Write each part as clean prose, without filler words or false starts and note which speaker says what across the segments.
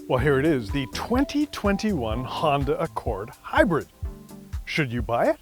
Speaker 1: Well, here it is, the 2021 Honda Accord Hybrid. Should you buy it?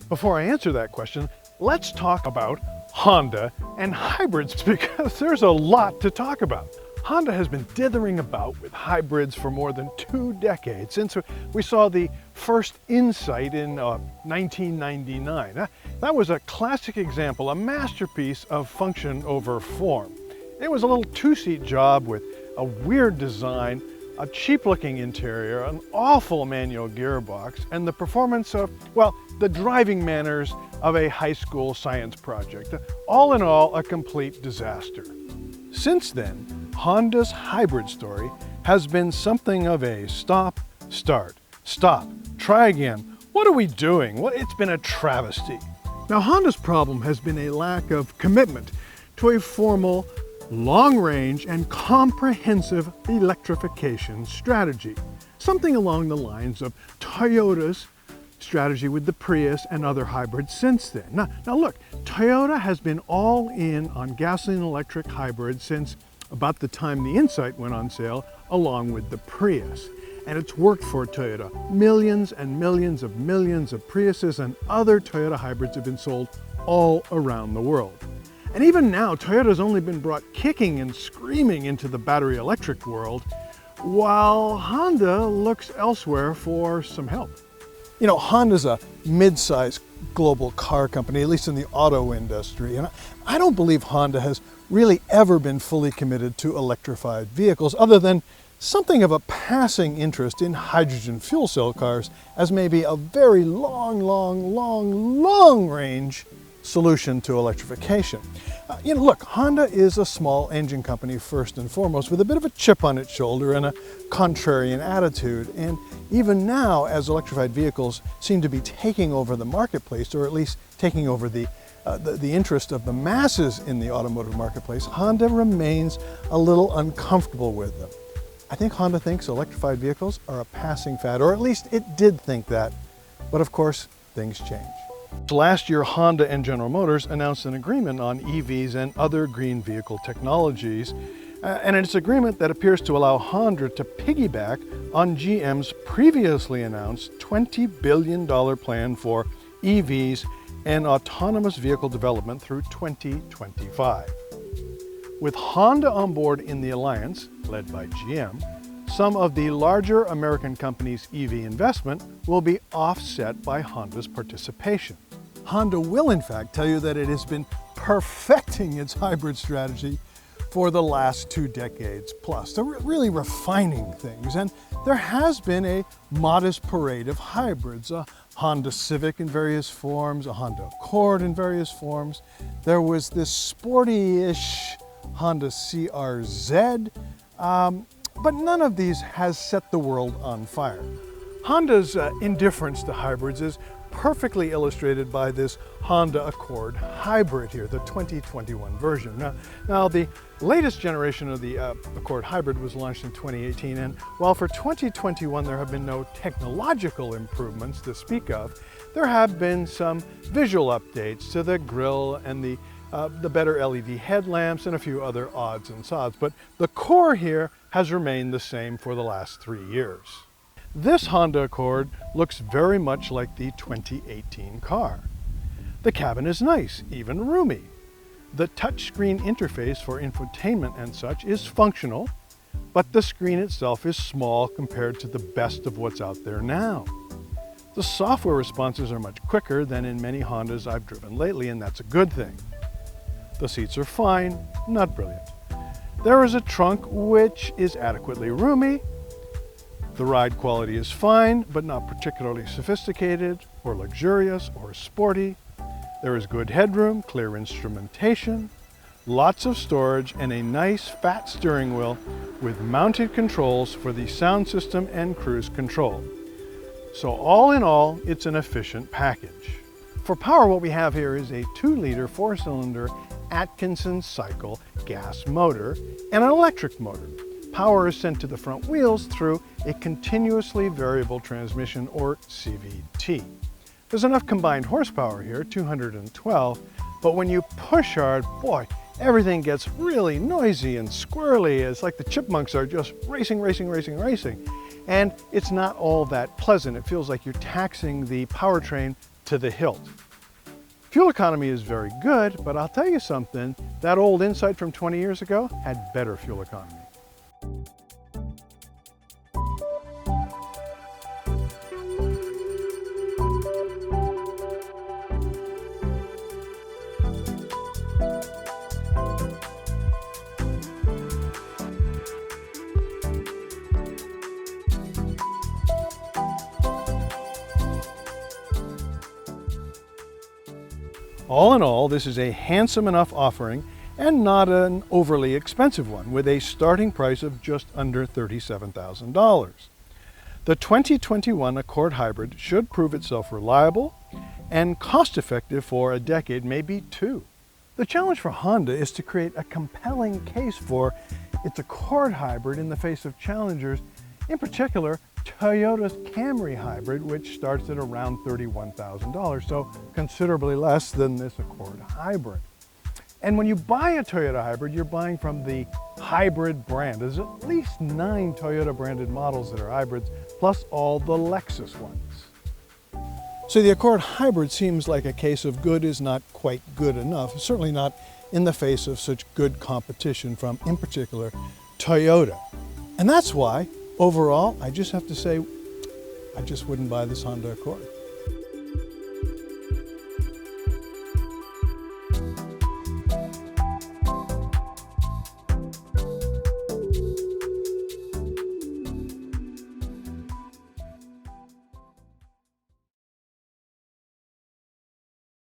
Speaker 1: Before I answer that question, let's talk about Honda and hybrids because there's a lot to talk about. Honda has been dithering about with hybrids for more than 2 decades, since we saw the first Insight in 1999. That was a classic example, a masterpiece of function over form. It was a little 2-seat job with a weird design, a cheap-looking interior, an awful manual gearbox, and the performance of, well, the driving manners of a high school science project. All in all, a complete disaster. Since then, Honda's hybrid story has been something of a stop, start, stop, try again. What are we doing? Well, it's been a travesty. Now, Honda's problem has been a lack of commitment to a formal, long-range and comprehensive electrification strategy. Something along the lines of Toyota's strategy with the Prius and other hybrids since then. Now look, Toyota has been all in on gasoline electric hybrids since about the time the Insight went on sale, along with the Prius. And it's worked for Toyota. Millions and millions of Priuses and other Toyota hybrids have been sold all around the world. And even now, Toyota's only been brought kicking and screaming into the battery electric world, while Honda looks elsewhere for some help. You know, Honda's a mid-sized global car company, at least in the auto industry, and I don't believe Honda has really ever been fully committed to electrified vehicles, other than something of a passing interest in hydrogen fuel cell cars as maybe a very long range solution to electrification. Look, Honda is a small engine company first and foremost, with a bit of a chip on its shoulder and a contrarian attitude. And even now, as electrified vehicles seem to be taking over the marketplace, or at least taking over the interest of the masses in the automotive marketplace, Honda remains a little uncomfortable with them. I think Honda thinks electrified vehicles are a passing fad, or at least it did think that. But of course, things change. Last year, Honda and General Motors announced an agreement on EVs and other green vehicle technologies, and it's an agreement that appears to allow Honda to piggyback on GM's previously announced $20 billion plan for EVs and autonomous vehicle development through 2025. With Honda on board in the alliance, led by GM, some of the larger American companies' EV investment will be offset by Honda's participation. Honda will in fact tell you that it has been perfecting its hybrid strategy for the last 2 decades plus. They're really refining things, and there has been a modest parade of hybrids. A Honda Civic in various forms, a Honda Accord in various forms. There was this sporty-ish Honda CR-Z, but none of these has set the world on fire. Honda's indifference to hybrids is perfectly illustrated by this Honda Accord Hybrid here, the 2021 version. Now the latest generation of the Accord Hybrid was launched in 2018, and while for 2021 there have been no technological improvements to speak of, there have been some visual updates to the grille and the better LED headlamps and a few other odds and sods, but the core here has remained the same for the last 3 years. This Honda Accord looks very much like the 2018 car. The cabin is nice, even roomy. The touchscreen interface for infotainment and such is functional, but the screen itself is small compared to the best of what's out there now. The software responses are much quicker than in many Hondas I've driven lately, and that's a good thing. The seats are fine, not brilliant. There is a trunk which is adequately roomy. The ride quality is fine, but not particularly sophisticated or luxurious or sporty. There is good headroom, clear instrumentation, lots of storage, and a nice fat steering wheel with mounted controls for the sound system and cruise control. So all in all, it's an efficient package. For power, what we have here is a 2-liter 4-cylinder Atkinson cycle gas motor and an electric motor. Power is sent to the front wheels through a continuously variable transmission, or CVT. There's enough combined horsepower here, 212, but when you push hard, boy, everything gets really noisy and squirrely. It's like the chipmunks are just racing, racing, racing, racing. And it's not all that pleasant. It feels like you're taxing the powertrain to the hilt. Fuel economy is very good, but I'll tell you something, that old Insight from 20 years ago had better fuel economy. All in all, this is a handsome enough offering and not an overly expensive one, with a starting price of just under $37,000. The 2021 Accord Hybrid should prove itself reliable and cost-effective for a decade, maybe two. The challenge for Honda is to create a compelling case for its Accord Hybrid in the face of challengers, in particular Toyota's Camry Hybrid, which starts at around $31,000, so considerably less than this Accord Hybrid. And when you buy a Toyota Hybrid, you're buying from the hybrid brand. There's at least 9 Toyota branded models that are hybrids, plus all the Lexus ones. So the Accord Hybrid seems like a case of good is not quite good enough, certainly not in the face of such good competition from, in particular, Toyota. And that's why, overall, I just have to say, I just wouldn't buy this Honda Accord.